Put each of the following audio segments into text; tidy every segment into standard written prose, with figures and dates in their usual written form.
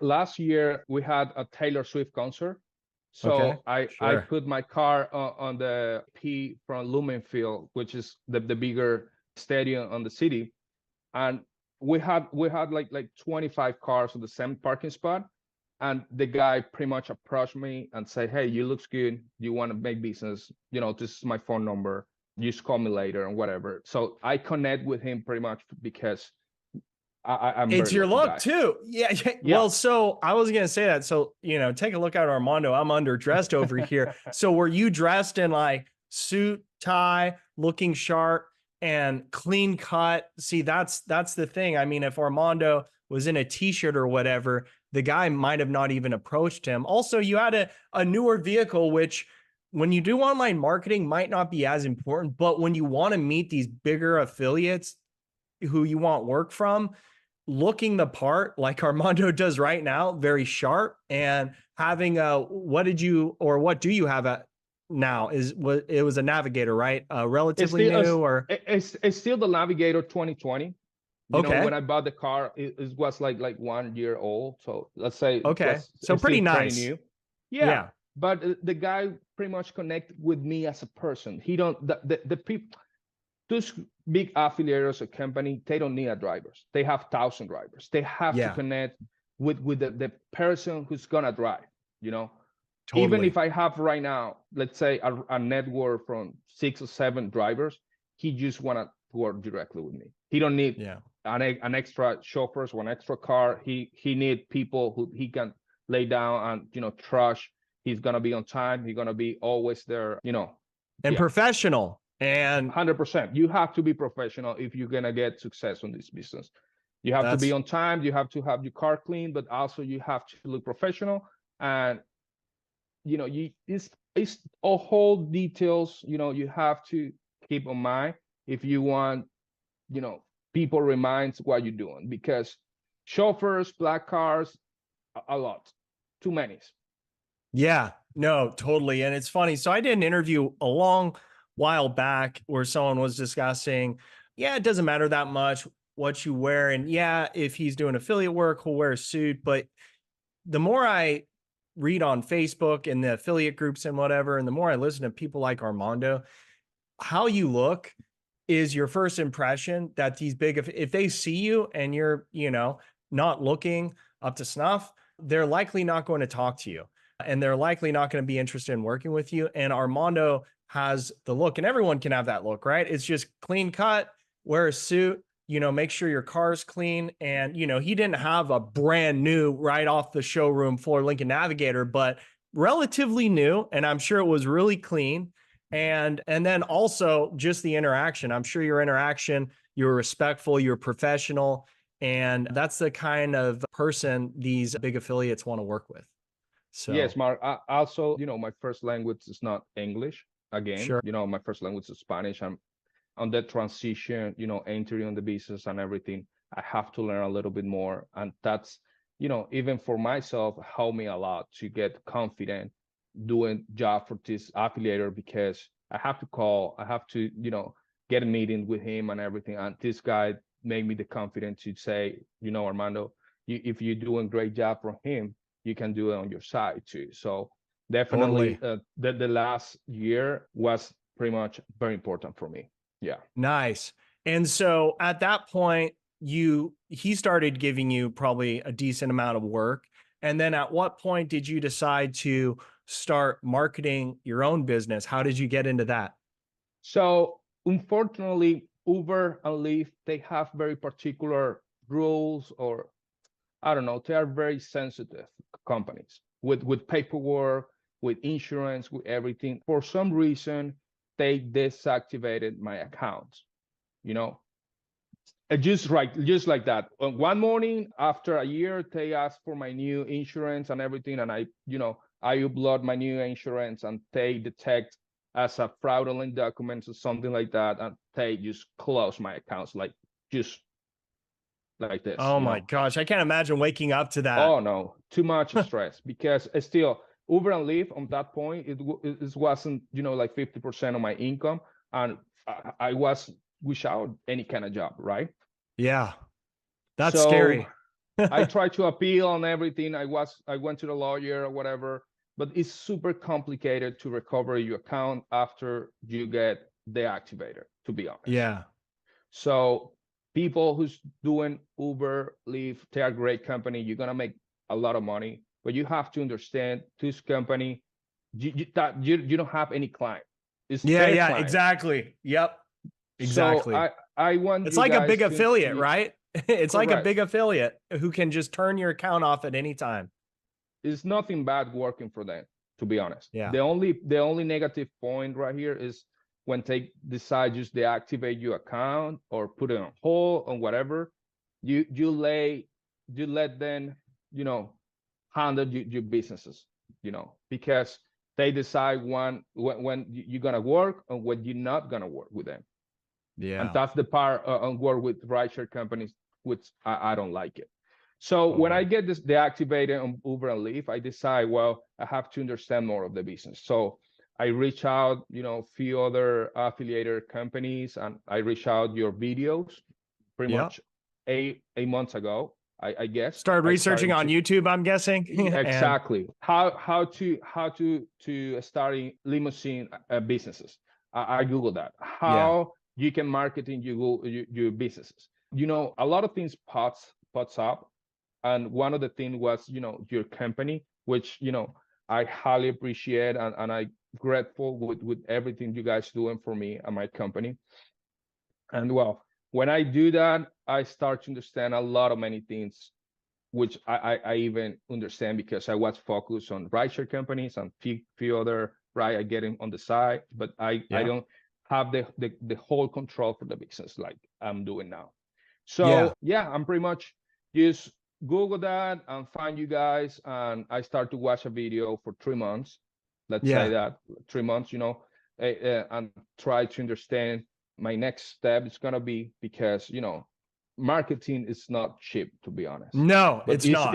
last year we had a Taylor Swift concert. Okay, So I sure. put my car on the P from Lumen Field, which is the bigger stadium on the city. And we had like 25 cars on the same parking spot. And the guy pretty much approached me and said, "Hey, you looks good. Do you want to make business? This is my phone number. You just call me later and whatever." So I connect with him pretty much because I'm It's very your lucky look guy. too. Yeah. Yeah. Well, so I was going to say that. So, take a look at Armando. I'm underdressed over here. So were you dressed in like suit, tie, looking sharp and clean cut? See, that's the thing. I mean, if Armando was in a t-shirt or whatever, the guy might have not even approached him. Also, you had a newer vehicle, which when you do online marketing might not be as important, but when you want to meet these bigger affiliates who you want work from, looking the part like Armando does right now, very sharp, and having what do you have at now? It was a Navigator, right? Relatively new or it's still the Navigator 2020. okay. When I bought the car, it was like 1 year old. So let's say Okay. So it's still pretty pretty nice. new. Yeah. Yeah. But the guy pretty much connect with me as a person. He don't the people, those big affiliators or company, they don't need drivers. They have 1,000 drivers. They have to Yeah. connect with the person who's gonna drive. You know, Even Totally. if I have right now, let's say a network from 6 or 7 drivers, he just wanna work directly with me. He don't need Yeah. an extra chauffeurs, one extra car. He need people who he can lay down and trust. He's gonna be on time. He's gonna be always there. And Yeah, professional. And 100%. You have to be professional if you're gonna get success on this business. You have to be that's on time. You have to have your car clean, but also you have to look professional. And it's a whole details. You have to keep in mind if you want people reminds what you're doing, because chauffeurs, black cars, a lot, too many. yeah, no, totally. And it's funny. So I did an interview a long while back where someone was discussing, yeah, it doesn't matter that much what you wear. And yeah, if he's doing affiliate work, he'll wear a suit. But the more I read on Facebook and the affiliate groups and whatever, and the more I listen to people like Armando, how you look is your first impression that these big, if they see you and you're, not looking up to snuff, they're likely not going to talk to you and they're likely not going to be interested in working with you. And Armando has the look, and everyone can have that look, right? It's just clean cut, wear a suit, make sure your car's clean. And, he didn't have a brand new right off the showroom floor Lincoln Navigator, but relatively new. And I'm sure it was really clean. And then also just the interaction. I'm sure your interaction, you're respectful, you're professional. And that's the kind of person these big affiliates want to work with. Yes, So Mark. Also, my first language is not English. Again, sure. my first language is Spanish. I'm on that transition, entering on the business and everything. I have to learn a little bit more, and that's, even for myself, helped me a lot to get confident doing job for this affiliator, because I have to call, I have to, get a meeting with him and everything. And this guy made me the confidence to say, Armando, if you're doing a great job for him, you can do it on your side too. So definitely, Totally. the last year was pretty much very important for me. Yeah. Nice. And so at that point, he started giving you probably a decent amount of work. And then at what point did you decide to start marketing your own business? How did you get into that? So unfortunately, Uber and Lyft, they have very particular rules, or I don't know, they are very sensitive companies with paperwork, with insurance, with everything. For some reason, they deactivated my account. You know, just like that. One morning after a year, they asked for my new insurance and everything, and I upload my new insurance, and they detect as a fraudulent documents or something like that, and they just close my accounts just like this. Oh my gosh, I can't imagine waking up to that. Oh no, too much stress, because it's still Uber and Lyft on that point, it wasn't like 50% of my income, and I was without any kind of job, right? Yeah, that's So scary. I tried to appeal on everything. I went to the lawyer or whatever, but it's super complicated to recover your account after you get deactivated, to be honest. Yeah. So people who's doing Uber, Lyft, they are great company. You're gonna make a lot of money, but you have to understand this company, you don't have any client. It's their Yeah, client. exactly. Yep. Exactly. So I want it's you like a guys big to affiliate, see, right? It's like a correct. big affiliate who can just turn your account off at any time. It's nothing bad working for them, to be honest. Yeah. The only negative point right here is when they decide just deactivate your account or put it on hold or whatever, you let them, handle your businesses, because they decide when you're gonna work and when you're not gonna work with them. And Yeah. that's the part on work with rideshare companies, which I don't like it. So when I Totally. get this deactivated on Uber and Lyft, I decide, well, I have to understand more of the business. So I reach out, a few other affiliated companies, and I reach out your videos pretty Yeah. much 8 months ago, I guess. Started I researching started on YouTube, I'm guessing. And exactly how to starting limousine businesses. I Google that. yeah. How you can market in your businesses. A lot of things pops up, and one of the things was your company, which I highly appreciate, and I grateful with everything you guys doing for me and my company. And well, when I do that, I start to understand a lot of many things, which I even understand because I was focused on rideshare companies and few other ride I get in on the side, but I Yeah. don't have the whole control for the business like I'm doing now. Yeah. So yeah, I'm pretty much just Google that and find you guys, and I start to watch a video for 3 months. Let's say Yeah. that 3 months, and try to understand my next step is gonna be, because marketing is not cheap, to be honest, No, but it's not.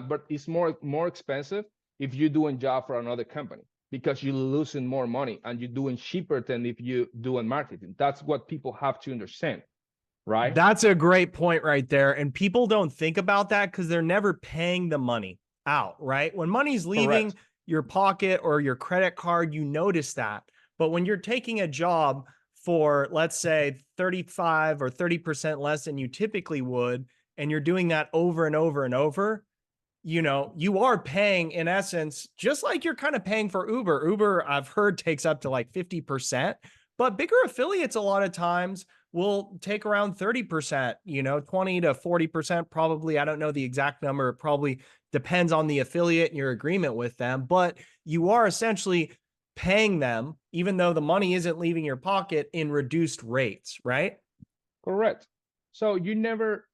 but it's more expensive if you're doing job for another company, because you're losing more money and you're doing cheaper than if you doing marketing. That's what people have to understand, right? That's a great point right there. And people don't think about that because they're never paying the money out, right? When money's leaving Correct. your pocket or your credit card, you notice that. But when you're taking a job for, let's say, 35 or 30% less than you typically would, and you're doing that over and over and over, you are paying, in essence, just like you're kind of paying for Uber. Uber, I've heard, takes up to like 50%, but bigger affiliates a lot of times will take around 30%, 20 to 40% probably. I don't know the exact number. It probably depends on the affiliate and your agreement with them, but you are essentially paying them, even though the money isn't leaving your pocket, in reduced rates, right? Correct. So you never,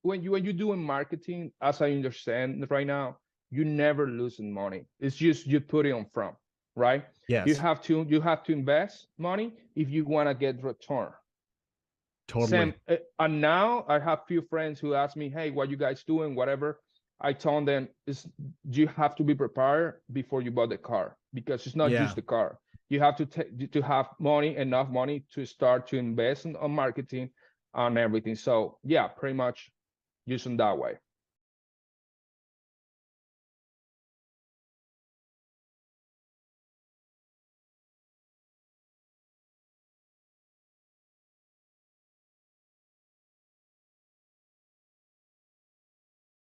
when you're doing marketing, as I understand right now, you never losing money. It's just you put it on front, right? You Yes, have to invest money if you want to get return. totally. Same. And now I have few friends who ask me, "Hey, what you guys doing? Whatever." I told them, "Is you have to be prepared before you buy the car, because it's not Yeah. just the car. You have to have enough money to start to invest on marketing, on everything." So yeah, pretty much using that way.